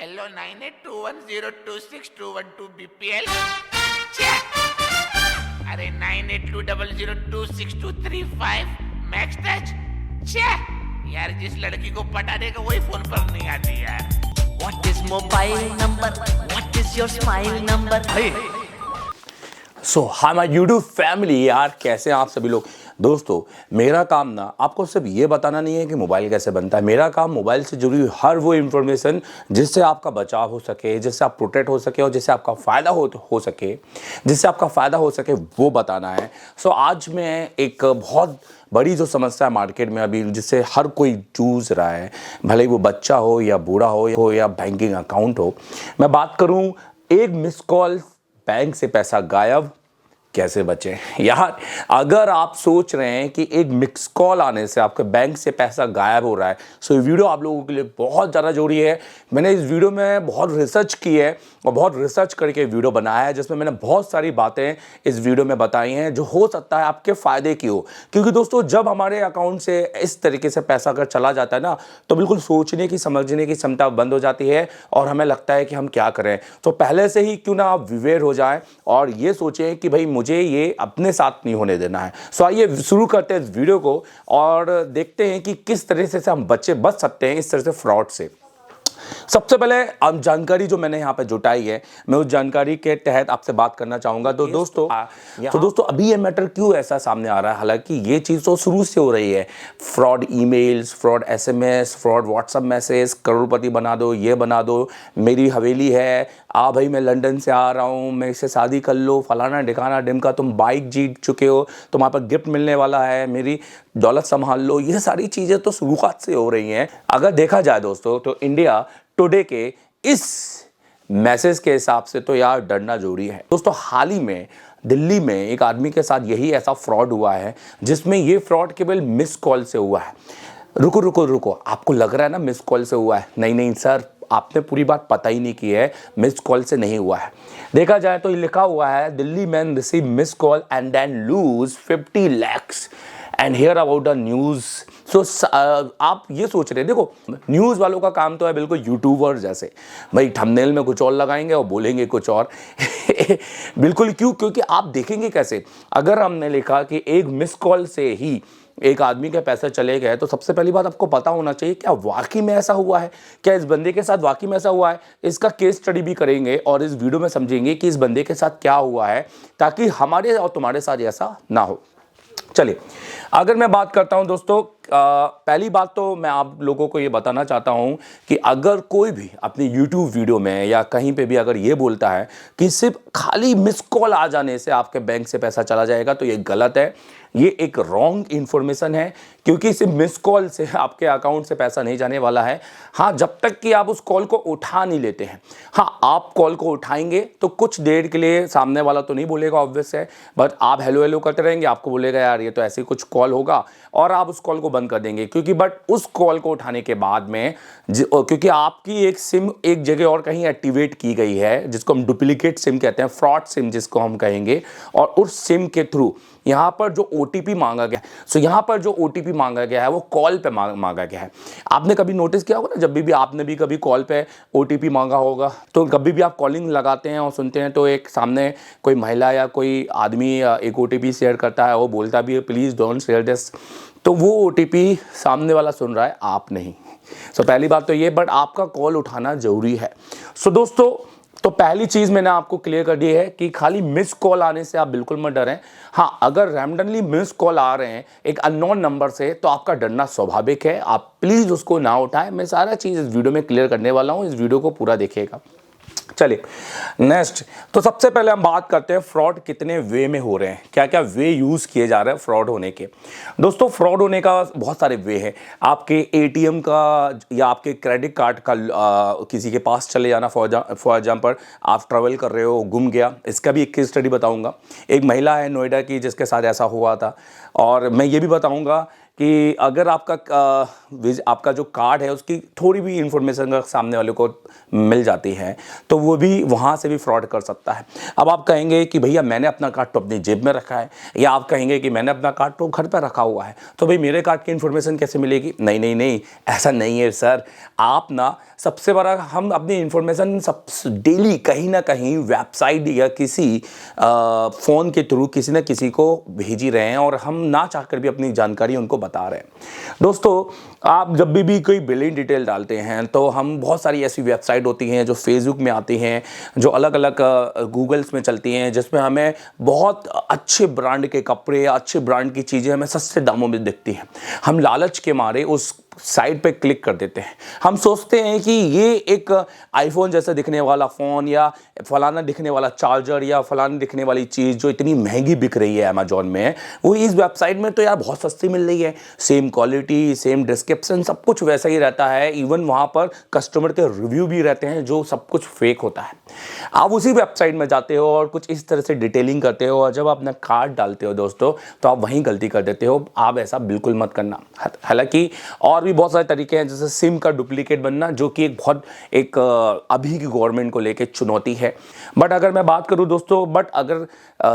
Hello 9821026212 BPL। अरे 9820026235 max touch. यार जिस लड़की को पटाने का वही फोन पर नहीं आती यार। What is mobile number? What is your smile number? So hi my YouTube family, यार कैसे हैं आप सभी लोग। दोस्तों मेरा काम ना आपको सिर्फ ये बताना नहीं है कि मोबाइल कैसे बनता है। मेरा काम मोबाइल से जुड़ी हुई हर वो इन्फॉर्मेशन जिससे आपका बचाव हो सके, जिससे आप प्रोटेक्ट हो सके और जिससे आपका फ़ायदा हो सके, जिससे आपका फ़ायदा हो सके वो बताना है। सो आज मैं एक बहुत बड़ी जो समस्या है मार्केट में अभी, जिससे हर कोई जूझ रहा है, भले ही वो बच्चा हो या बूढ़ा हो या बैंकिंग अकाउंट हो। मैं बात करूँ एक मिस कॉल, बैंक से पैसा गायब, कैसे बचें। यार अगर आप सोच रहे हैं कि एक मिस कॉल आने से आपके बैंक से पैसा गायब हो रहा है, सो ये वीडियो आप लोगों के लिए बहुत ज़्यादा जरूरी है। मैंने इस वीडियो में बहुत रिसर्च की है और बहुत रिसर्च करके वीडियो बनाया है, जिसमें मैंने बहुत सारी बातें इस वीडियो में बताई हैं जो हो सकता है आपके फ़ायदे की हो। क्योंकि दोस्तों जब हमारे अकाउंट से इस तरीके से पैसा अगर चला जाता है ना, तो बिल्कुल सोचने की समझने की क्षमता बंद हो जाती है और हमें लगता है कि हम क्या करें। तो पहले से ही क्यों ना आप विवेयर हो जाएं और ये सोचें कि भाई मुझे ये अपने साथ नहीं होने देना है। सो आइए शुरू करते हैं इस वीडियो को और देखते हैं कि किस तरह से हम बच सकते हैं इस तरह से फ्रॉड से। सबसे पहले जानकारी जो मैंने यहाँ पे जुटाई है, मैं उस जानकारी के तहत आपसे बात करना चाहूँगा। तो दोस्तों अभी ये मैटर क्यों ऐसा सामने आ रहा है, हालांकि ये चीज़ तो शुरू से हो रही है। Fraud emails, fraud SMS, fraud WhatsApp message, करोड़पति बना दो, ये बना दो, मेरी हवेली है, भाई मैं लंदन से आ रहा हूँ, मैं इससे शादी कर लो, फलाना ढिकाना ढिमका, तुम बाइक जीत चुके हो, तुम्हारे पर गिफ्ट मिलने वाला है, मेरी दौलत संभाल लो। ये सारी चीज़ें तो शुरुआत से हो रही हैं। अगर देखा जाए दोस्तों तो इंडिया टुडे के इस मैसेज के हिसाब से तो यार डरना जरूरी है। दोस्तों हाल ही में दिल्ली में एक आदमी के साथ यही ऐसा फ्रॉड हुआ है, जिसमें ये फ्रॉड केवल मिस कॉल से हुआ है। रुको, आपको लग रहा है ना मिस कॉल से हुआ है। नहीं सर, आपने पूरी बात पता ही नहीं की है, मिस कॉल से नहीं हुआ है। देखा जाए तो ये लिखा हुआ है, Delhi man receive miss call and then lose 50 lakhs and hear about the news. So आप ये सोच रहे हैं, देखो न्यूज़ वालों का काम तो है बिल्कुल यूट्यूबर जैसे, भाई थंबनेल में कुछ और लगाएंगे और बोलेंगे कुछ और। बिल्कुल क्यों? क्योंकि आप देखेंगे कैसे, अगर हमने लिखा कि एक मिस कॉल से ही एक आदमी के पैसे चले गए, तो सबसे पहली बात आपको पता होना चाहिए क्या वाकई में ऐसा हुआ है, क्या इस बंदे के साथ वाकई में ऐसा हुआ है। इसका केस स्टडी भी करेंगे और इस वीडियो में समझेंगे कि इस बंदे के साथ क्या हुआ है, ताकि हमारे और तुम्हारे साथ ऐसा ना हो। चलिए अगर मैं बात करता हूं दोस्तों, पहली बात तो मैं आप लोगों को ये बताना चाहता हूं कि अगर कोई भी अपनी YouTube वीडियो में या कहीं पे भी अगर ये बोलता है कि सिर्फ खाली मिस कॉल आ जाने से आपके बैंक से पैसा चला जाएगा, तो ये गलत है। ये एक रॉन्ग इन्फॉर्मेशन है, क्योंकि सिर्फ मिस कॉल से आपके अकाउंट से पैसा नहीं जाने वाला है। हाँ, जब तक कि आप उस कॉल को उठा नहीं लेते हैं। हाँ, आप कॉल को उठाएंगे तो कुछ देर के लिए सामने वाला तो नहीं बोलेगा, ऑब्वियस है, बट आप हेलो हेलो करते रहेंगे, आपको बोलेगा यार ये तो ऐसे कुछ कॉल होगा, और आप उस कॉल को बंद कर देंगे। क्योंकि बट उस कॉल को उठाने के बाद में क्योंकि आपकी एक सिम एक जगह और कहीं एक्टिवेट की गई है, जिसको हम डुप्लीकेट सिम कहते हैं, फ्रॉड सिम जिसको हम कहेंगे, और उस सिम के थ्रू यहाँ पर जो OTP मांगा गया है, सो यहाँ पर जो OTP मांगा गया है वो कॉल पे मांगा गया है। आपने कभी नोटिस किया होगा ना, जब भी आपने भी कभी कॉल पे OTP मांगा होगा, तो कभी भी आप कॉलिंग लगाते हैं और सुनते हैं तो एक सामने कोई महिला या कोई आदमी एक OTP शेयर करता है, वो बोलता भी है प्लीज़ डोंट शेयर दिस। तो वो OTP सामने वाला सुन रहा है, आप नहीं। सो पहली बात तो ये, बट आपका कॉल उठाना जरूरी है। सो दोस्तों तो पहली चीज़ मैंने आपको क्लियर कर दी है कि खाली मिस कॉल आने से आप बिल्कुल मत डरें। हाँ, अगर रैंडमली मिस कॉल आ रहे हैं एक अननोन नंबर से, तो आपका डरना स्वाभाविक है, आप प्लीज़ उसको ना उठाएं। मैं सारा चीज़ इस वीडियो में क्लियर करने वाला हूँ, इस वीडियो को पूरा देखिएगा। चलिए नेक्स्ट, तो सबसे पहले हम बात करते हैं फ्रॉड कितने वे में हो रहे हैं, क्या क्या वे यूज़ किए जा रहे हैं फ्रॉड होने के। दोस्तों फ्रॉड होने का बहुत सारे वे हैं। आपके ATM का या आपके क्रेडिट कार्ड का किसी के पास चले जाना, फॉर एग्जाम्पल आप ट्रैवल कर रहे हो, गुम गया, इसका भी एक केस स्टडी बताऊंगा। एक महिला है नोएडा की जिसके साथ ऐसा हुआ था, और मैं ये भी बताऊंगा कि अगर आपका जो कार्ड है उसकी थोड़ी भी इंफॉर्मेशन अगर सामने वाले को मिल जाती है तो वो भी वहाँ से भी फ्रॉड कर सकता है। अब आप कहेंगे कि भैया मैंने अपना कार्ड तो अपनी जेब में रखा है, या आप कहेंगे कि मैंने अपना कार्ड तो घर पर रखा हुआ है, तो भाई मेरे कार्ड की इन्फॉर्मेशन कैसे मिलेगी? नहीं नहीं नहीं, ऐसा नहीं है सर। आप ना सबसे बड़ा, हम अपनी इंफॉर्मेशन सब डेली कहीं ना कहीं वेबसाइट या किसी फ़ोन के थ्रू किसी न किसी को भेज ही रहे हैं, और हम ना चाहकर भी अपनी जानकारी उनको बता रहे हैं। दोस्तों, आप जब भी कोई बिलिंग डिटेल डालते हैं तो हम बहुत सारी ऐसी वेबसाइट होती हैं जो फेसबुक में आती हैं, जो अलग अलग गूगल्स में चलती हैं, जिसमें हमें बहुत अच्छे ब्रांड के कपड़े या अच्छे ब्रांड की चीज़ें हमें सस्ते दामों में दिखती हैं। हम लालच के मारे उस साइट पे क्लिक कर देते हैं। हम सोचते हैं कि ये एक आईफोन जैसा दिखने वाला फ़ोन या फलाना दिखने वाला चार्जर या फलाना दिखने वाली चीज़ जो इतनी महंगी बिक रही है अमेजॉन में, वो इस वेबसाइट में तो यार बहुत सस्ती मिल रही है। सेम क्वालिटी, सेम डिस्क्रिप्शन, सब कुछ वैसा ही रहता है। इवन वहाँ पर कस्टमर के रिव्यू भी रहते हैं जो सब कुछ फेक होता है। आप उसी वेबसाइट में जाते हो और कुछ इस तरह से डिटेलिंग करते हो, और जब आप अपना कार्ड डालते हो दोस्तों तो आप वहीं गलती कर देते हो। आप ऐसा बिल्कुल मत करना। हालांकि और भी बहुत सारे तरीके हैं, जैसे सिम का डुप्लीकेट बनना, जो कि एक अभी की गवर्नमेंट को लेके चुनौती है। बट अगर मैं बात करूं दोस्तों, अगर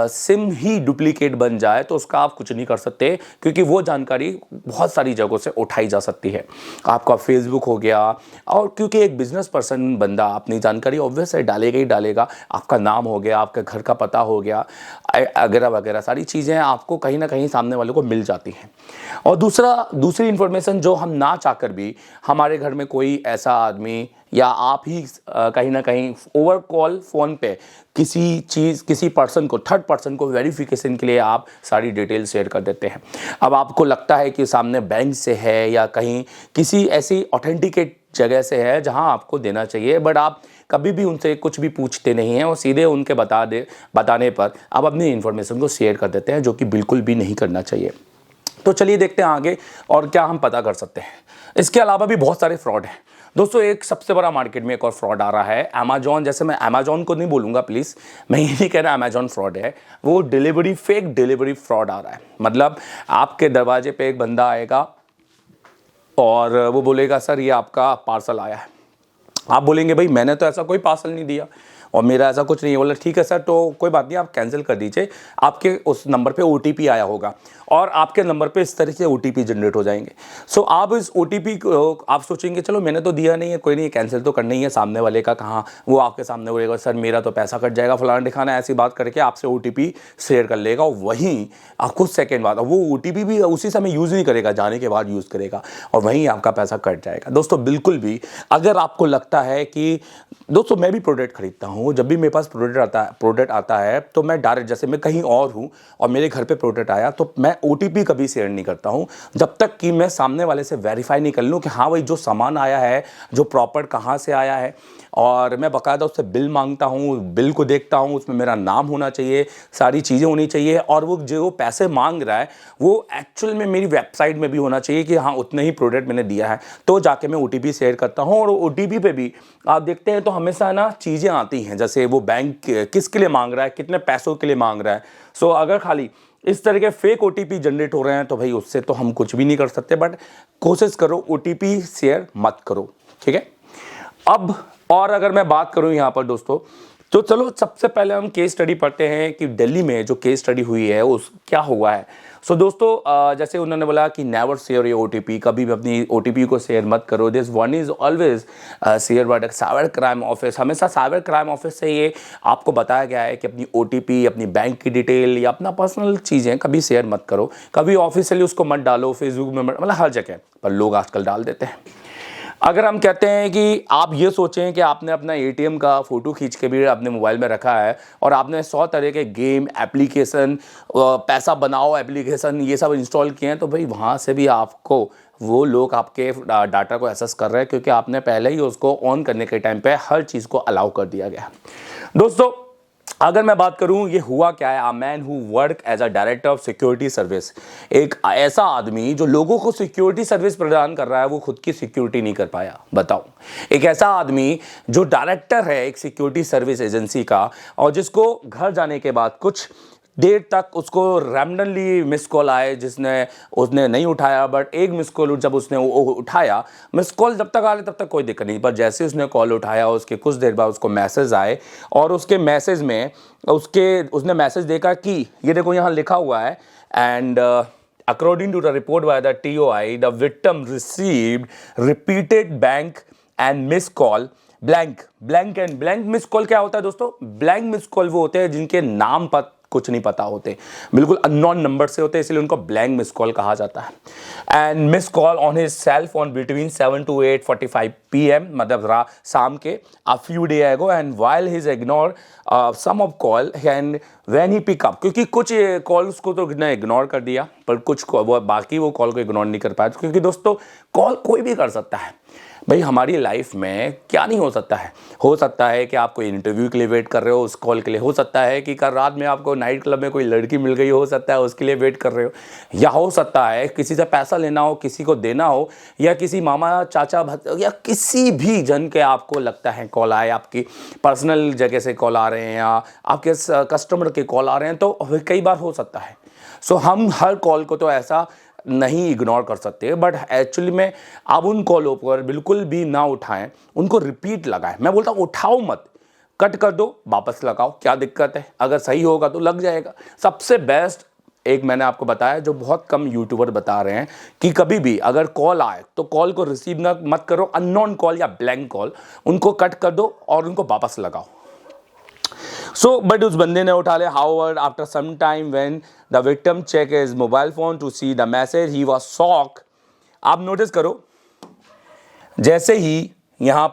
सिम ही डुप्लीकेट बन जाए तो उसका आप कुछ नहीं कर सकते, क्योंकि वो जानकारी बहुत सारी जगहों से उठाई जा सकती है। आपका फेसबुक हो गया, और क्योंकि एक बिजनेस पर्सन बंदा अपनी जानकारी ऑब्वियस है डालेगा ही डालेगा। आपका नाम हो गया, आपके घर का पता हो गया, वगैरह वगैरह सारी चीज़ें आपको कहीं ना कहीं सामने वाले को मिल जाती हैं। और दूसरी इंफॉर्मेशन जो हम ना चाहकर भी, हमारे घर में कोई ऐसा आदमी या आप ही कहीं ना कहीं ओवर कॉल फ़ोन पे किसी पर्सन को, थर्ड पर्सन को वेरिफिकेशन के लिए आप सारी डिटेल शेयर कर देते हैं। अब आपको लगता है कि सामने बैंक से है या कहीं किसी ऐसी ऑथेंटिकेट जगह से है जहां आपको देना चाहिए, बट आप कभी भी उनसे कुछ भी पूछते नहीं हैं और सीधे उनके बताने पर आप अपनी इन्फॉर्मेशन को शेयर कर देते हैं, जो कि बिल्कुल भी नहीं करना चाहिए। तो चलिए देखते हैं आगे और क्या हम पता कर सकते हैं। इसके अलावा भी बहुत सारे फ्रॉड हैं दोस्तों। एक सबसे बड़ा मार्केट में एक और फ्रॉड आ रहा है अमेजॉन। जैसे मैं अमेजॉन को नहीं बोलूँगा प्लीज़, मैं ये नहीं कह रहा अमेजॉन फ्रॉड है, वो फेक डिलीवरी फ्रॉड आ रहा है। मतलब आपके दरवाजे पे एक बंदा आएगा और वो बोलेगा सर ये आपका पार्सल आया है। आप बोलेंगे भाई मैंने तो ऐसा कोई पार्सल नहीं दिया और मेरा ऐसा कुछ नहीं है। बोला ठीक है सर, तो कोई बात नहीं, आप कैंसिल कर दीजिए, आपके उस नंबर पे OTP आया होगा और आपके नंबर पे इस तरह से OTP जनरेट हो जाएंगे। सो आप इस OTP को आप सोचेंगे चलो मैंने तो दिया नहीं है, कोई नहीं, कैंसिल तो करना ही है, सामने वाले का कहाँ, वो आपके सामने बोलेगा सर मेरा तो पैसा कट जाएगा फलाना दिखाना, ऐसी बात करके आपसे OTP शेयर कर लेगा। वहीं कुछ सेकेंड बाद वो OTP भी उसी समय यूज़ नहीं करेगा, जाने के बाद यूज़ करेगा और वहीं आपका पैसा कट जाएगा। दोस्तों बिल्कुल भी, अगर आपको लगता है कि दोस्तों मैं भी प्रोडक्ट खरीदता हूँ, जब भी मेरे पास प्रोडक्ट आता है तो मैं डायरेक्ट, जैसे मैं कहीं और हूँ और मेरे घर पे प्रोडक्ट आया तो मैं OTP कभी शेयर नहीं करता हूँ जब तक कि मैं सामने वाले से वेरीफाई नहीं कर लूँ कि हाँ भाई जो सामान आया है, जो प्रॉपर कहाँ से आया है, और मैं बाकायदा उससे बिल मांगता हूँ, बिल को देखता हूँ, उसमें मेरा नाम होना चाहिए, सारी चीज़ें होनी चाहिए, और वो जो पैसे मांग रहा है वो एक्चुअल में मेरी वेबसाइट में भी होना चाहिए कि हाँ उतने ही प्रोडक्ट मैंने दिया है, तो जाके मैं OTP शेयर करता हूँ। और OTP पे भी आप देखते हैं तो हमेशा ना चीज़ें आती हैं, जैसे वो बैंक किसके लिए मांग रहा है, कितने पैसों के लिए मांग रहा है। सो अगर खाली इस तरह के फेक OTP जनरेट हो रहे हैं तो भाई उससे तो हम कुछ भी नहीं कर सकते, बट कोशिश करो OTP शेयर मत करो, ठीक है। अब और अगर मैं बात करूं यहाँ पर दोस्तों, तो चलो सबसे पहले हम केस स्टडी पढ़ते हैं कि दिल्ली में जो केस स्टडी हुई है उस क्या हुआ है। सो दोस्तों जैसे उन्होंने बोला कि नेवर शेयर योर OTP, कभी भी अपनी OTP को शेयर मत करो। This one is always share bye cyber crime office. हमेशा साइबर क्राइम ऑफिस से ये आपको बताया गया है कि अपनी OTP, अपनी बैंक की डिटेल या अपना पर्सनल चीज़ें कभी शेयर मत करो, कभी ऑफिशियली उसको मत डालो, फेसबुक में मतलब हर जगह पर लोग आजकल डाल देते हैं। अगर हम कहते हैं कि आप ये सोचें कि आपने अपना ATM का फ़ोटो खींच के भी अपने मोबाइल में रखा है और आपने 100 तरह के गेम एप्लीकेशन, पैसा बनाओ एप्लीकेशन, ये सब इंस्टॉल किए हैं, तो भाई वहाँ से भी आपको वो लोग आपके डाटा को एक्सेस कर रहे हैं, क्योंकि आपने पहले ही उसको ऑन करने के टाइम पे हर चीज़ को अलाउ कर दिया गया। दोस्तों अगर मैं बात करूं ये हुआ क्या है, a man who work as a director of security service, एक ऐसा आदमी जो लोगों को सिक्योरिटी सर्विस प्रदान कर रहा है, वो खुद की सिक्योरिटी नहीं कर पाया। बताओ, एक ऐसा आदमी जो डायरेक्टर है एक सिक्योरिटी सर्विस एजेंसी का और जिसको घर जाने के बाद कुछ देर तक उसको रैंडमली मिस कॉल आए उसने नहीं उठाया, बट एक मिस कॉल जब उसने उठाया, मिस कॉल जब तक आ रहे तब तक कोई दिक्कत नहीं, पर जैसे उसने कॉल उठाया उसके कुछ देर बाद उसको मैसेज आए और उसके मैसेज में उसने मैसेज देखा कि ये देखो यहाँ लिखा हुआ है, and according to the report by the TOI, the victim received repeated bank and missed call blank and blank miss call क्या होता है दोस्तों? ब्लैंक मिस कॉल वो होते हैं जिनके नाम पर कुछ नहीं पता होते, बिल्कुल अननोन नंबर से होते हैं, इसलिए उनको ब्लैंक मिस कॉल कहा जाता है। And miss call on his cell phone between 7 to 8:45 PM, मतलब शाम के a few days ago, and while he's ignore some of call and when he pick up, क्योंकि कुछ कॉल्स को तो ने इग्नोर कर दिया, पर कुछ बाकी वो कॉल को इग्नोर नहीं कर पाया, क्योंकि दोस्तों कॉल कोई भी कर सकता है। भाई हमारी लाइफ में क्या नहीं हो सकता है कि आप कोई इंटरव्यू के लिए वेट कर रहे हो, उस कॉल के लिए, हो सकता है कि कल रात में आपको नाइट क्लब में कोई लड़की मिल गई, हो सकता है उसके लिए वेट कर रहे हो, या हो सकता है किसी से पैसा लेना हो, किसी को देना हो, या किसी मामा चाचा या किसी भी जन के आपको लगता है कॉल आए, आपकी पर्सनल जगह से कॉल आ रहे हैं या आपके कस्टमर के कॉल आ रहे हैं, तो कई बार हो सकता है। सो हम हर कॉल को तो ऐसा नहीं इग्नोर कर सकते, बट एक्चुअली में आप उन कॉलों पर बिल्कुल भी ना उठाएं, उनको रिपीट लगाएं। मैं बोलता हूँ उठाओ मत, कट कर दो, वापस लगाओ, क्या दिक्कत है? अगर सही होगा तो लग जाएगा। सबसे बेस्ट एक मैंने आपको बताया जो बहुत कम यूट्यूबर बता रहे हैं कि कभी भी अगर कॉल आए तो कॉल को रिसीव ना मत करो, अननोन कॉल या ब्लैंक कॉल, उनको कट कर दो और उनको वापस लगाओ। बट उस बंदे ने उठा लिया। However, after some time when the victim checked his mobile phone to see the message, he was shocked। आप नोटिस करो, जैसे ही यहाँ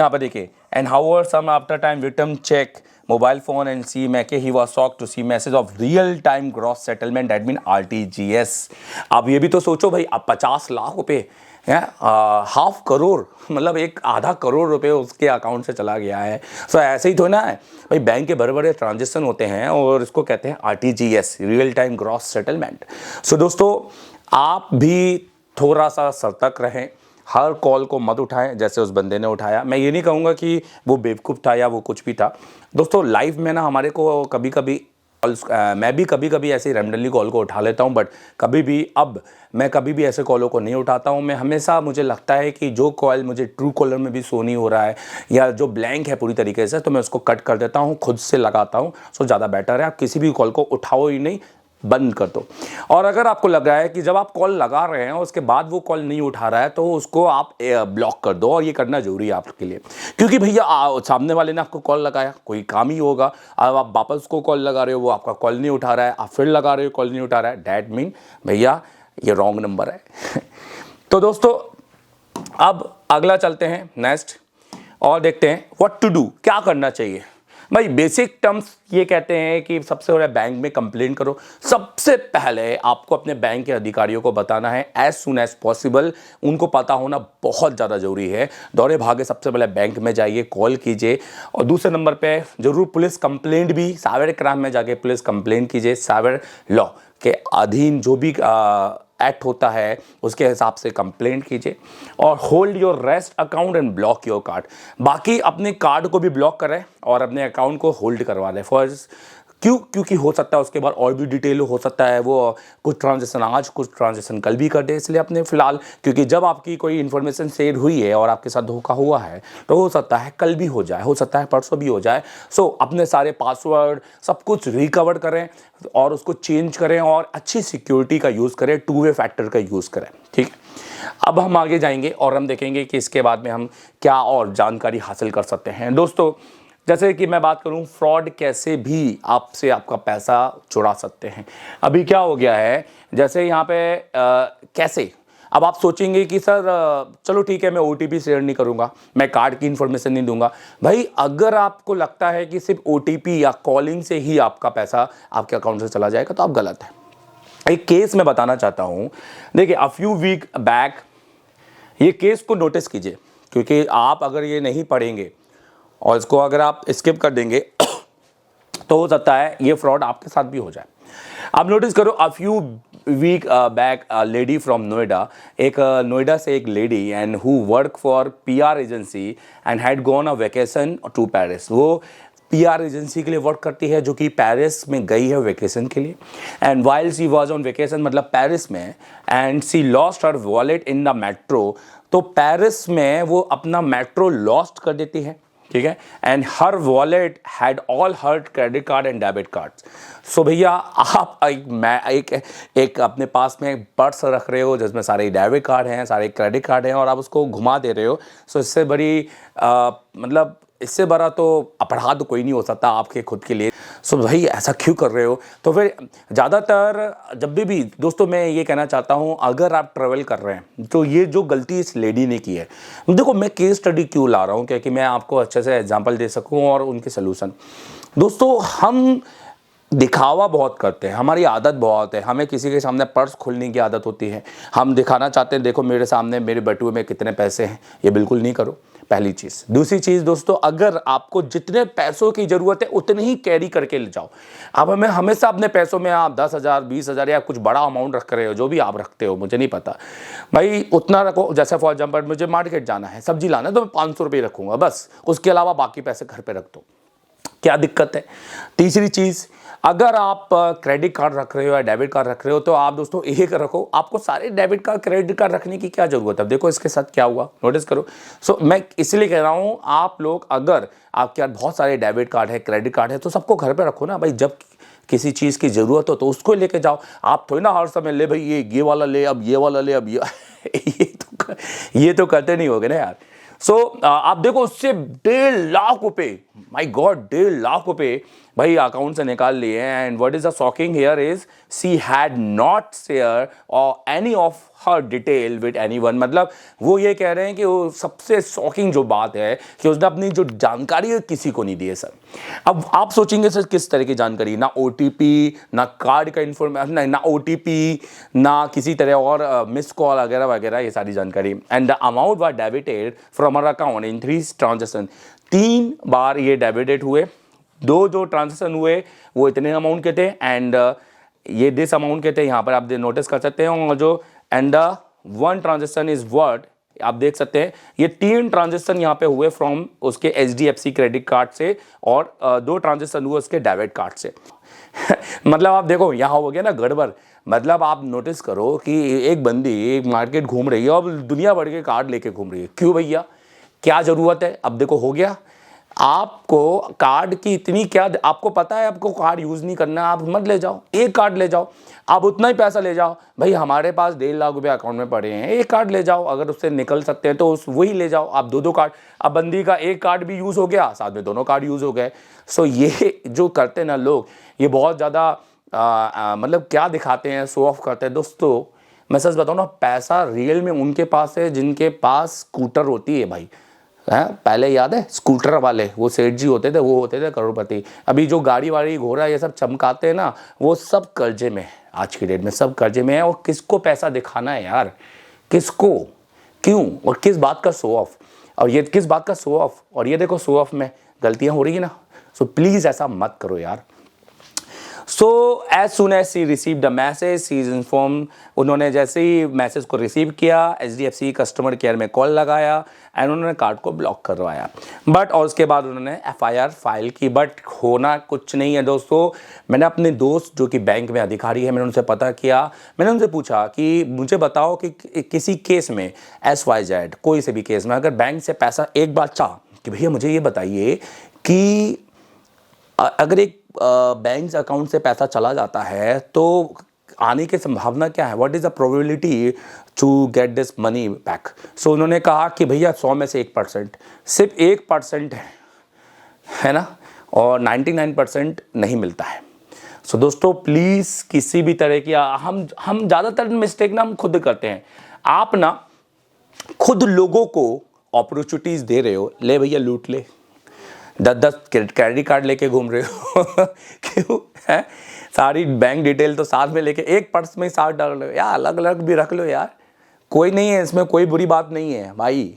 पर देखिए, and however some after time victim check mobile phone and see he was shocked to see message of real time gross settlement, that mean RTGS। अब ये भी तो सोचो भाई, अब 50 लाख रुपए है, 1/2 करोड़, मतलब आधा करोड़ रुपए उसके अकाउंट से चला गया है। सो ऐसे ही तो ना है भाई, बैंक के बड़े बड़े ट्रांजेक्शन होते हैं और इसको कहते हैं RTGS, real time gross settlement. So दोस्तों आप भी थोड़ा सा सतर्क रहें, हर कॉल को मत उठाएं जैसे उस बंदे ने उठाया। मैं ये नहीं कहूँगा कि वो बेवकूफ़ था या वो कुछ भी था। दोस्तों लाइफ में ना हमारे को कभी कभी मैं भी कभी कभी ऐसे रैंडमली कॉल को उठा लेता हूं, बट मैं कभी भी ऐसे कॉलों को नहीं उठाता हूं। मैं हमेशा, मुझे लगता है कि जो कॉल मुझे ट्रू कॉलर में भी शो नहीं हो रहा है या जो ब्लैंक है पूरी तरीके से, तो मैं उसको कट कर देता हूं, खुद से लगाता हूं। सो ज़्यादा बेटर है आप किसी भी कॉल को उठाओ ही नहीं, बंद कर दो। और अगर आपको लग रहा है कि जब आप कॉल लगा रहे हैं उसके बाद वो कॉल नहीं उठा रहा है, तो उसको आप ब्लॉक कर दो, और ये करना जरूरी है आपके लिए, क्योंकि भैया सामने वाले ने आपको कॉल लगाया, कोई काम ही होगा। अब आप वापस उसको कॉल लगा रहे हो, वो आपका कॉल नहीं उठा रहा है, आप फिर लगा रहे हो, कॉल नहीं उठा रहा है, डैट मीन भैया ये रॉन्ग नंबर है। तो दोस्तों अब अगला चलते हैं नेक्स्ट और देखते हैं व्हाट टू डू, क्या करना चाहिए। भाई बेसिक टर्म्स ये कहते हैं कि सबसे बड़ा बैंक में कंप्लेंट करो। सबसे पहले आपको अपने बैंक के अधिकारियों को बताना है एज सुन एज पॉसिबल, उनको पता होना बहुत ज़्यादा ज़रूरी है। दौड़े भागे सबसे पहले बैंक में जाइए, कॉल कीजिए, और दूसरे नंबर पे ज़रूर पुलिस कंप्लेंट भी, साइबर क्राइम में जाके पुलिस कंप्लेंट कीजिए। साइबर लॉ के अधीन जो भी एक्ट होता है उसके हिसाब से कंप्लेंट कीजिए, और hold your rest account and block your card. बाकी अपने कार्ड को भी ब्लॉक करें और अपने अकाउंट को होल्ड करवा लें। क्योंकि हो सकता है उसके बाद और भी डिटेल हो सकता है, वो कुछ ट्रांजेक्शन आज कुछ ट्रांजेक्शन कल भी कर दे, इसलिए अपने फिलहाल, क्योंकि जब आपकी कोई इन्फॉर्मेशन शेयर हुई है और आपके साथ धोखा हुआ है तो हो सकता है कल भी हो जाए, हो सकता है परसों भी हो जाए। सो अपने सारे पासवर्ड सब कुछ रिकवर करें और उसको चेंज करें और अच्छी सिक्योरिटी का यूज़ करें, 2-वे फैक्टर का यूज़ करें। ठीक है, अब हम आगे जाएंगे और हम देखेंगे कि इसके बाद में हम क्या और जानकारी हासिल कर सकते हैं। दोस्तों जैसे कि मैं बात करूं, फ्रॉड कैसे भी आपसे आपका पैसा चुरा सकते हैं। अभी क्या हो गया है, जैसे यहाँ पे कैसे, अब आप सोचेंगे कि सर चलो ठीक है मैं OTP शेयर नहीं करूँगा, मैं कार्ड की इन्फॉर्मेशन नहीं दूंगा। भाई अगर आपको लगता है कि सिर्फ OTP या कॉलिंग से ही आपका पैसा आपके अकाउंट से चला जाएगा तो आप गलत है। एक केस मैं बताना चाहता हूँ, देखिए a few week back, ये केस को नोटिस कीजिए, क्योंकि आप अगर ये नहीं पढ़ेंगे और इसको अगर आप स्किप कर देंगे तो हो सकता है ये फ्रॉड आपके साथ भी हो जाए। आप नोटिस करो, a few week back lady from Noida, एक नोएडा से एक lady and who work for PR agency and had gone a vacation to Paris. वो पीआर एजेंसी के लिए वर्क करती है जो कि पेरिस में गई है वेकेशन के लिए, and while she was on vacation मतलब पेरिस में, and she lost her wallet in the metro. तो पेरिस में वो अपना मेट्रो लॉस्ट कर देती है, ठीक है, and her wallet had all her credit card and debit cards. So भैया आप एक अपने पास में एक पर्स रख रहे हो जिसमें सारे डेबिट कार्ड हैं, सारे क्रेडिट कार्ड हैं, और आप उसको घुमा दे रहे हो। सो इससे बड़ी मतलब इससे बड़ा तो अपराध कोई नहीं हो सकता आपके खुद के लिए। सो भाई ऐसा क्यों कर रहे हो? तो फिर ज़्यादातर जब भी दोस्तों मैं ये कहना चाहता हूँ, अगर आप ट्रैवल कर रहे हैं तो ये जो गलती इस लेडी ने की है, देखो मैं केस स्टडी क्यों ला रहा हूँ, क्योंकि मैं आपको अच्छे से एग्जांपल दे सकूँ और उनके सलूशन। दोस्तों हम दिखावा बहुत करते हैं, हमारी आदत बहुत है, हमें किसी के सामने पर्स खोलने की आदत होती है, हम दिखाना चाहते हैं देखो मेरे सामने मेरे बटुए में कितने पैसे हैं। ये बिल्कुल नहीं करो, पहली चीज़। दूसरी चीज़ दोस्तों, अगर आपको जितने पैसों की ज़रूरत है उतने ही कैरी करके ले जाओ। अब हमें हमेशा अपने पैसों में आप 10,000 20,000 या कुछ बड़ा अमाउंट रख रहे हो, जो भी आप रखते हो मुझे नहीं पता, भाई उतना रखो। जैसे फॉर एग्जाम्पल मुझे मार्केट जाना है, सब्जी लाना है, तो मैं 500 रुपये रखूँगा बस, उसके अलावा बाकी पैसे घर पर रख दो, क्या दिक्कत है? तीसरी चीज़, अगर आप क्रेडिट कार्ड रख रहे हो या डेबिट कार्ड रख रहे हो तो आप दोस्तों एक रखो, आपको सारे डेबिट कार्ड क्रेडिट कार्ड रखने की क्या ज़रूरत है? देखो इसके साथ क्या हुआ, नोटिस करो। सो मैं इसलिए कह रहा हूँ, आप लोग अगर आपके पास बहुत सारे डेबिट कार्ड है क्रेडिट कार्ड है तो सबको घर पे रखो ना भाई, जब किसी चीज़ की ज़रूरत हो तो उसको लेके जाओ। आप थोड़ी ना हर समय ले भाई ये वाला ले, अब ये वाला ले, अब ये तो करते नहीं होगे ना यार। सो आप देखो उससे 1.5 लाख रुपए, माय गॉड 1.5 लाख रुपए भाई अकाउंट से निकाल लिए। And what is the shocking here is she had not share और any of her detail with anyone. मतलब वो ये कह रहे हैं कि वो सबसे शॉकिंग जो बात है कि उसने अपनी जो जानकारी है किसी को नहीं दी है सर। अब आप सोचेंगे सर किस तरह की जानकारी, ना ओटीपी, ना कार्ड का इंफॉर्मेशन, ना ओटीपी, ना किसी तरह और मिस कॉल वगैरह वगैरह, ये सारी जानकारी। And the amount was debited from our account in 3 transaction. 3 बार ये डेबिटेड हुए, 2 जो ट्रांजेक्शन हुए वो इतने अमाउंट के थे, एंड ये दिस अमाउंट के थे, यहाँ पर आप नोटिस कर सकते हैं। और जो एंड 1 ट्रांजेक्शन इज वर्ड, आप देख सकते हैं ये 3 ट्रांजेक्शन यहाँ पे हुए फ्रॉम उसके HDFC क्रेडिट कार्ड से, और 2 ट्रांजेक्शन हुए उसके डेबिट कार्ड से। मतलब आप देखो यहाँ हो गया ना गड़बड़। मतलब आप नोटिस करो कि एक बंदी एक मार्केट घूम रही है और दुनिया भर के कार्ड लेके घूम रही है। क्यों भैया, क्या ज़रूरत है? अब देखो हो गया, आपको कार्ड की इतनी क्या, आपको पता है आपको कार्ड यूज़ नहीं करना, आप मत ले जाओ, एक कार्ड ले जाओ, आप उतना ही पैसा ले जाओ। भाई हमारे पास 1.5 लाख रुपए अकाउंट में पड़े हैं, एक कार्ड ले जाओ, अगर उससे निकल सकते हैं तो वही ले जाओ। आप 2 कार्ड, अब बंदी का एक कार्ड भी यूज़ हो गया, साथ में दोनों कार्ड यूज़ हो गए। सो ये जो करते ना लोग, ये बहुत ज़्यादा मतलब क्या दिखाते हैं, शो ऑफ करते हैं। दोस्तों मैं सच बताऊँ ना, पैसा रियल में उनके पास है जिनके पास स्कूटर होती है भाई। हैं, पहले याद है स्कूटर वाले, वो सेठ जी होते थे, वो होते थे करोड़पति। अभी जो गाड़ी वाड़ी घोड़ा ये सब चमकाते हैं ना, वो सब कर्जे में है, आज की डेट में सब कर्जे में है। और किसको पैसा दिखाना है यार, किसको, क्यों, और किस बात का शो ऑफ, और ये किस बात का शो ऑफ, और ये देखो शो ऑफ में गलतियां हो रही है ना। सो प्लीज़ ऐसा मत करो यार। So as soon as she receive the message she is inform, उन्होंने जैसे ही मैसेज को रिसीव किया HDFC कस्टमर केयर में कॉल लगाया एंड उन्होंने कार्ड को ब्लॉक करवाया। बट और उसके बाद उन्होंने FIR फाइल की। बट होना कुछ नहीं है दोस्तों। मैंने अपने दोस्त जो कि बैंक में अधिकारी है, मैंने उनसे पता किया, मैंने उनसे पूछा कि मुझे बताओ कि किसी केस में XYZ कोई से भी केस में अगर बैंक से पैसा एक बार चाह कि भैया मुझे ये बताइए कि अगर एक बैंक अकाउंट से पैसा चला जाता है तो आने की संभावना क्या है, what is the probability to get this money back. So उन्होंने कहा कि भैया 100 में से 1%, सिर्फ 1% है ना, और 99% नहीं मिलता है। सो दोस्तों प्लीज़ किसी भी तरह की हम ज़्यादातर मिस्टेक ना हम खुद करते हैं। आप ना खुद लोगों को अपॉर्चुनिटीज़ दे रहे हो, ले भैया लूट ले, 10 क्रेडिट कार्ड लेके घूम रहे हो क्यों है, सारी बैंक डिटेल तो साथ में लेके एक पर्स में ही साथ डाल लो यार, अलग अलग भी रख लो यार, कोई नहीं है इसमें, कोई बुरी बात नहीं है भाई।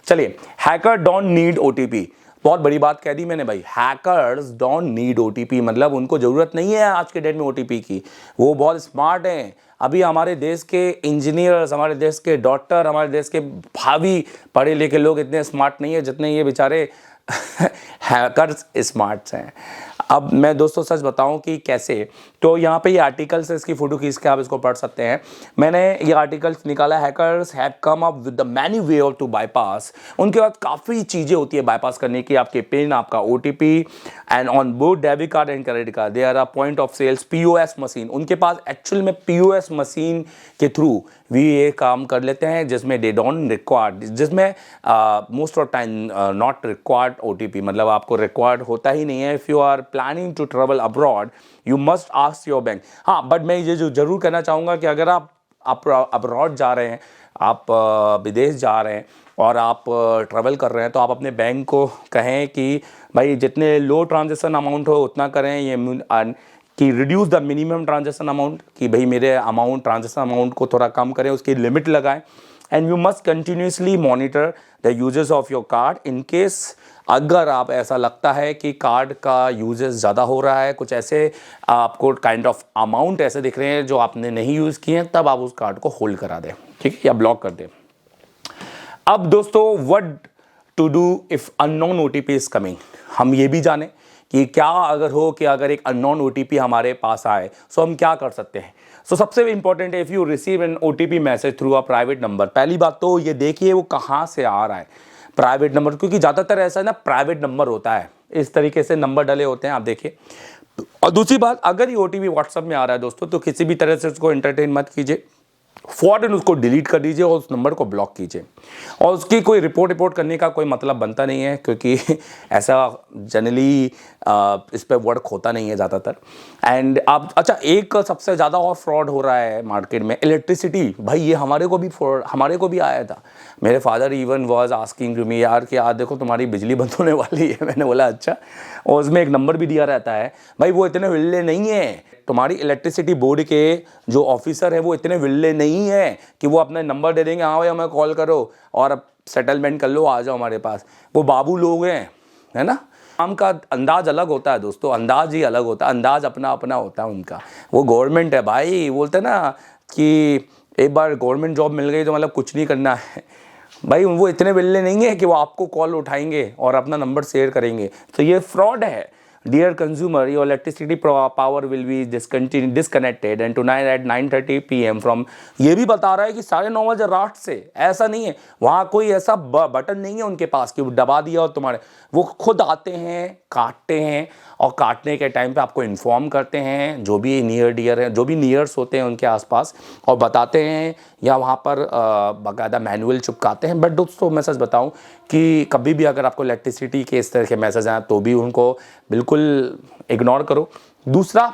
चलिए, हैकर डोंट नीड OTP। बहुत बड़ी बात कह दी मैंने भाई, हैकर्स डोंट नीड ओटीपी, मतलब उनको ज़रूरत नहीं है आज के डेट में ओटीपी की, वो बहुत स्मार्ट हैं। अभी हमारे देश के इंजीनियर्स, हमारे देश के डॉक्टर, हमारे देश के भावी पढ़े लिखे लोग इतने स्मार्ट नहीं है जितने ये बेचारे हैकर्स स्मार्ट हैं। अब मैं दोस्तों सच बताऊं कि कैसे, तो यहाँ पे ये आर्टिकल से इसकी फ़ोटो खींच के आप इसको पढ़ सकते हैं। मैंने ये आर्टिकल्स निकाला, hackers have come up with the many way to bypass. उनके पास काफ़ी चीज़ें होती है बाईपास करने की, आपके पिन, आपका OTP and on board debit card and credit card, they are a point of sales, POS machine. उनके पास एक्चुअल में पीओएस मशीन के थ्रू भी ये काम कर लेते हैं, जिसमें दे डोंट रिक्वायर्ड, जिसमें most of time not required OTP, मतलब आपको रिक्वायर्ड होता ही नहीं है। If you are planning to travel abroad you must ask your bank. हाँ, बट मैं ये जो जरूर कहना चाहूँगा कि अगर आप अब्रॉड जा रहे हैं, आप विदेश जा रहे हैं और आप ट्रैवल कर रहे हैं, तो आप अपने बैंक को कहें कि भाई जितने लो ट्रांजेक्शन अमाउंट हो उतना करें, ये कि reduce the minimum transaction amount, कि भाई मेरे ट्रांजेक्शन अमाउंट को थोड़ा कम करें, उसकी लिमिट लगाएं। And you must continuously monitor the uses of your card in case अगर आप ऐसा लगता है कि कार्ड का यूजेस ज़्यादा हो रहा है, कुछ ऐसे आपको काइंड ऑफ अमाउंट ऐसे दिख रहे हैं जो आपने नहीं यूज़ किए हैं, तब आप उस कार्ड को होल्ड करा दें, ठीक है, या ब्लॉक कर दें। अब दोस्तों what to do if unknown OTP is coming, हम ये भी जानें कि क्या अगर हो कि अगर एक अननोन ओटीपी हमारे पास आए सो हम क्या कर सकते हैं। सो सबसे इंपॉर्टेंट है, if you receive an OTP message through a private number, पहली बात तो ये देखिए वो कहाँ से आ रहा है, प्राइवेट नंबर, क्योंकि ज़्यादातर ऐसा है ना प्राइवेट नंबर होता है, इस तरीके से नंबर डले होते हैं, आप देखिए। और दूसरी बात, अगर ये ओटीपी व्हाट्सएप में आ रहा है दोस्तों, तो किसी भी तरह से उसको एंटरटेन मत कीजिए, फौरन उसको डिलीट कर दीजिए और उस नंबर को ब्लॉक कीजिए। और उसकी कोई रिपोर्ट करने का कोई मतलब बनता नहीं है, क्योंकि ऐसा जनरली इस पर वर्क होता नहीं है ज़्यादातर। एंड आप अच्छा, एक सबसे ज़्यादा और फ्रॉड हो रहा है मार्केट में, इलेक्ट्रिसिटी। भाई ये हमारे को भी आया था। मेरे father even was asking to me, यार कि यार देखो तुम्हारी बिजली बंद होने वाली है। मैंने बोला अच्छा, और उसमें एक नंबर भी दिया रहता है। भाई वो इतने विल्ले नहीं है, तुम्हारी इलेक्ट्रिसिटी बोर्ड के जो ऑफिसर है वो इतने विल्ले नहीं है कि वो अपना नंबर दे देंगे, हाँ भाई हमें कॉल करो और अब सेटलमेंट कर लो, आ जाओ हमारे पास। वो बाबू लोग हैं, है ना। काम का अंदाज अलग होता है दोस्तों, अंदाज ही अलग होता है, अंदाज अपना अपना होता है उनका। वो गवर्नमेंट है भाई, बोलते ना कि एक बार गवर्नमेंट जॉब मिल गई तो मतलब कुछ नहीं करना है। भाई वो इतने विल्ले नहीं है कि वो आपको कॉल उठाएंगे और अपना नंबर शेयर करेंगे, तो ये फ्रॉड है। Dear consumer, your electricity power will be disconnected and tonight at 9:30 PM from, ये भी बता रहा है कि 9:30 बजे रात से। ऐसा नहीं है, वहाँ कोई ऐसा बटन नहीं है उनके पास कि वो दबा दिया और तुम्हारे, वो खुद आते हैं, काटते हैं और काटने के टाइम पे आपको इन्फॉर्म करते हैं, जो भी नियर डियर हैं, जो भी नियर्स होते हैं उनके आसपास, और बताते हैं या वहाँ पर बाकायदा मैनुअल चिपकाते हैं। बट दोस्तों मैं सच बताऊँ कि कभी भी अगर आपको इलेक्ट्रिसिटी के इस तरह के मैसेज आए तो भी उनको बिल्कुल इग्नोर करो। दूसरा,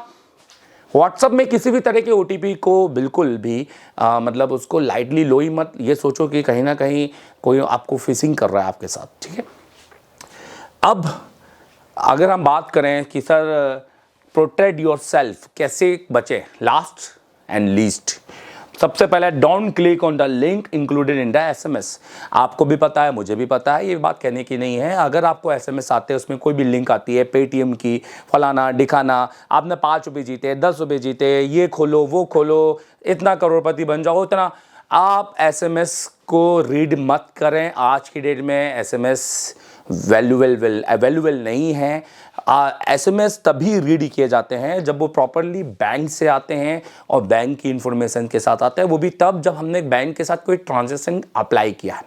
व्हाट्सएप में किसी भी तरह के ओटीपी को बिल्कुल भी मतलब उसको लाइटली लो ही मत, ये सोचो कि कहीं ना कहीं कोई आपको फिशिंग कर रहा है आपके साथ, ठीक है। अब अगर हम बात करें कि सर प्रोटेक्ट योर सेल्फ, कैसे बचे, लास्ट एंड लीस्ट, सबसे पहले don't click on the link included in the SMS. आपको भी पता है, मुझे भी पता है, ये बात कहने की नहीं है। अगर आपको एसएमएस आते हैं, उसमें कोई भी लिंक आती है पेटीएम की, फलाना दिखाना, आपने 5 रुपये जीते, 10 रुपये जीते, ये खोलो वो खोलो, इतना करोड़पति बन जाओ, इतना, आप एसएमएस को रीड मत करें। आज की डेट में एसएमएस वैल्यूएबल नहीं है। एसएमएस तभी रीड किए जाते हैं जब वो प्रॉपरली बैंक से आते हैं और बैंक की इंफॉर्मेशन के साथ आते हैं, वो भी तब जब हमने बैंक के साथ कोई ट्रांजैक्शन अप्लाई किया है।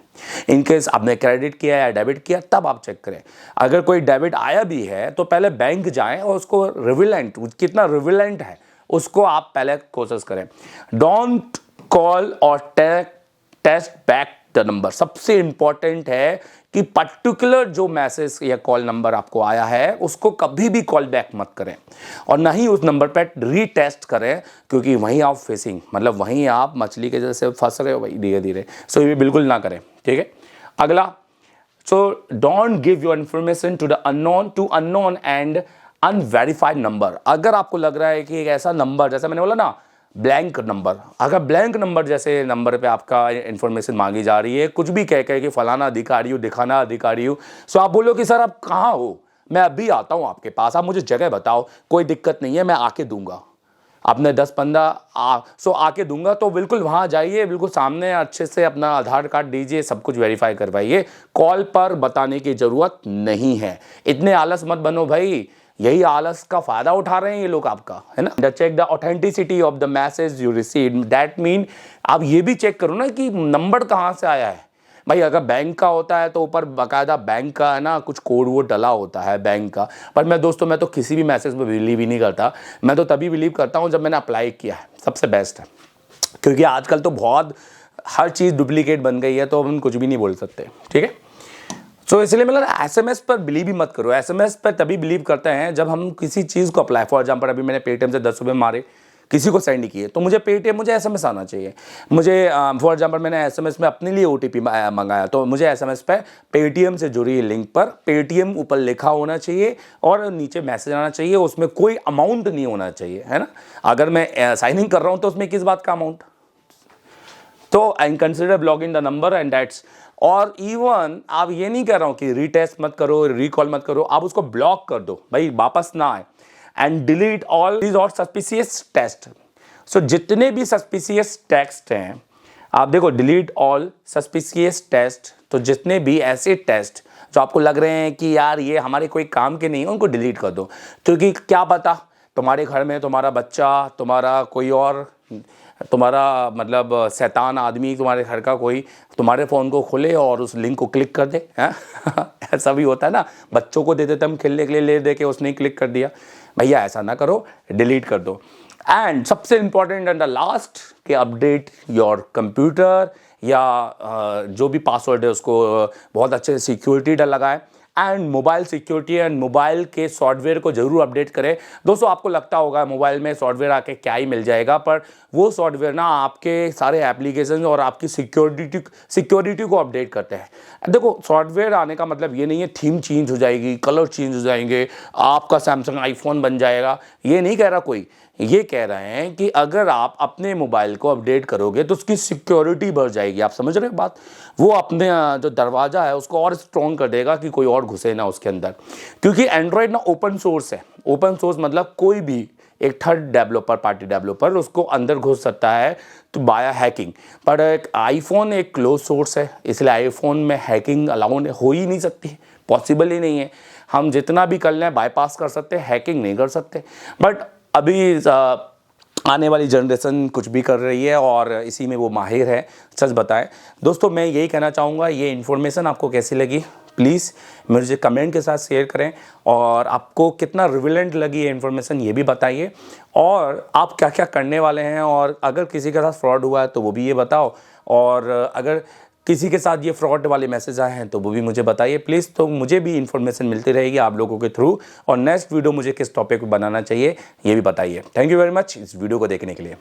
इनकेस आपने क्रेडिट किया या डेबिट किया, तब आप चेक करें। अगर कोई डेबिट आया भी है तो पहले बैंक जाएं और उसको रिविलेंट, कितना रिविलेंट है उसको आप पहले कोशिश करें। डोंट कॉल और टेस्ट बैक द नंबर। सबसे इंपॉर्टेंट है कि पर्टिकुलर जो मैसेज या कॉल नंबर आपको आया है उसको कभी भी कॉल बैक मत करें, और ना ही उस नंबर पर रीटेस्ट करें, क्योंकि वहीं आप फेसिंग, मतलब वहीं आप मछली के जैसे फंस रहे हो भाई धीरे धीरे। सो ये बिल्कुल ना करें, ठीक है। अगला, so don't give your information to the unknown and unverified number. अगर आपको लग रहा है कि एक ऐसा नंबर, जैसे मैंने बोला ना ब्लैंक नंबर, अगर ब्लैंक नंबर जैसे नंबर पे आपका इन्फॉर्मेशन मांगी जा रही है, कुछ भी कह कि फलाना अधिकारी हो, दिखाना अधिकारी हो, सो आप बोलो कि सर आप कहाँ हो, मैं अभी आता हूँ आपके पास, आप मुझे जगह बताओ, कोई दिक्कत नहीं है, मैं आके दूंगा, आपने 10-15 आके दूंगा, तो बिल्कुल वहाँ जाइए, बिल्कुल सामने अच्छे से अपना आधार कार्ड दीजिए, सब कुछ वेरीफाई करवाइए, कॉल पर बताने की ज़रूरत नहीं है। इतने आलस मत बनो भाई, यही आलस का फ़ायदा उठा रहे हैं ये लोग आपका, है ना। Check the authenticity of the message you receive, that mean आप ये भी चेक करो ना कि नंबर कहाँ से आया है। भाई अगर बैंक का होता है तो ऊपर बाकायदा बैंक का है ना कुछ कोड वो डला होता है बैंक का, पर मैं दोस्तों मैं तो किसी भी मैसेज में बिलीव ही नहीं करता, मैं तो तभी बिलीव करता हूँ जब मैंने अप्लाई किया है, सबसे बेस्ट है, क्योंकि आजकल तो बहुत हर चीज़ डुप्लीकेट बन गई है, तो हम कुछ भी नहीं बोल सकते, ठीक है। सो इसलिए मतलब SMS पर बिलीव ही मत करो। SMS पर तभी बिलीव करते हैं जब हम किसी चीज़ को अप्लाई, फॉर एग्जाम्पल अभी मैंने पेटीएम से 10 रुपये मारे, किसी को सेंड किए, तो मुझे पेटीएम, मुझे SMS आना चाहिए, मुझे फॉर एग्जाम्पल मैंने SMS में अपने लिए OTP मंगाया, तो मुझे SMS पे पेटीएम से जुड़ी लिंक पर पेटीएम ऊपर लिखा होना चाहिए और नीचे मैसेज आना चाहिए, उसमें कोई अमाउंट नहीं होना चाहिए, है ना। अगर मैं साइनिंग कर रहा हूँ तो उसमें किस बात का अमाउंट, तो I consider blogging the number and that's. और इवन आप ये नहीं कह रहा हूँ कि रीटेस्ट मत करो, रिकॉल मत करो, आप उसको ब्लॉक कर दो भाई, वापस ना आए, एंड डिलीट ऑल दीज और सस्पिशियस टेस्ट। सो जितने भी सस्पिशियस टेक्स्ट हैं आप देखो, डिलीट ऑल सस्पिशियस टेस्ट, तो जितने भी ऐसे टेस्ट जो आपको लग रहे हैं कि यार ये हमारे कोई काम के नहीं है, उनको डिलीट कर दो, क्योंकि क्या पता तुम्हारे घर में तुम्हारा बच्चा, तुम्हारा कोई और, तुम्हारा मतलब शैतान आदमी, तुम्हारे घर का कोई तुम्हारे फ़ोन को खोले और उस लिंक को क्लिक कर दे, हैं ऐसा भी होता है ना, बच्चों को दे देते हम खेलने के लिए, ले दे के उसने क्लिक कर दिया। भैया ऐसा ना करो, डिलीट कर दो। एंड सबसे इम्पॉर्टेंट एंड द लास्ट कि अपडेट योर कंप्यूटर या जो भी पासवर्ड है उसको बहुत अच्छे से सिक्योरिटी लगाए, and mobile security and mobile के सॉफ्टवेयर को ज़रूर अपडेट करें। दोस्तों आपको लगता होगा मोबाइल में सॉफ्टवेयर आके क्या ही मिल जाएगा, पर वो सॉफ्टवेयर ना आपके सारे एप्लीकेशन और आपकी सिक्योरिटी को अपडेट करते हैं। देखो सॉफ्टवेयर आने का मतलब ये नहीं है थीम चेंज हो जाएगी, कलर चेंज हो जाएंगे, आपका सैमसंग आईफोन बन जाएगा, ये नहीं कह रहा कोई, ये कह रहे हैं कि अगर आप अपने मोबाइल को अपडेट करोगे तो उसकी सिक्योरिटी बढ़ जाएगी। आप समझ रहे हो बात, वो अपने जो दरवाज़ा है उसको और स्ट्रॉन्ग कर देगा कि कोई और घुसे ना उसके अंदर, क्योंकि एंड्रॉयड ना ओपन सोर्स है। ओपन सोर्स मतलब कोई भी एक थर्ड डेवलपर, पार्टी डेवलपर उसको अंदर घुस सकता है तो बाया हैकिंग, पर एक आईफोन एक क्लोज सोर्स है, इसलिए आईफोन में हैकिंग अलाउ हो ही नहीं सकती, पॉसिबल ही नहीं है। हम जितना भी कर लें बाईपास कर सकते हैं, हैकिंग नहीं कर सकते। बट अभी आने वाली जनरेशन कुछ भी कर रही है और इसी में वो माहिर है, सच बताएं दोस्तों। मैं यही कहना चाहूँगा, ये इन्फॉर्मेशन आपको कैसी लगी प्लीज़ मुझे कमेंट के साथ शेयर करें, और आपको कितना रिविलेंट लगी ये इन्फॉर्मेशन ये भी बताइए, और आप क्या क्या करने वाले हैं, और अगर किसी के साथ फ्रॉड हुआ है तो वो भी ये बताओ, और अगर किसी के साथ ये फ्रॉड वाले मैसेज आए हैं तो वो भी मुझे बताइए प्लीज़, तो मुझे भी इन्फॉर्मेशन मिलती रहेगी आप लोगों के थ्रू, और नेक्स्ट वीडियो मुझे किस टॉपिक पर बनाना चाहिए ये भी बताइए। थैंक यू वेरी मच इस वीडियो को देखने के लिए।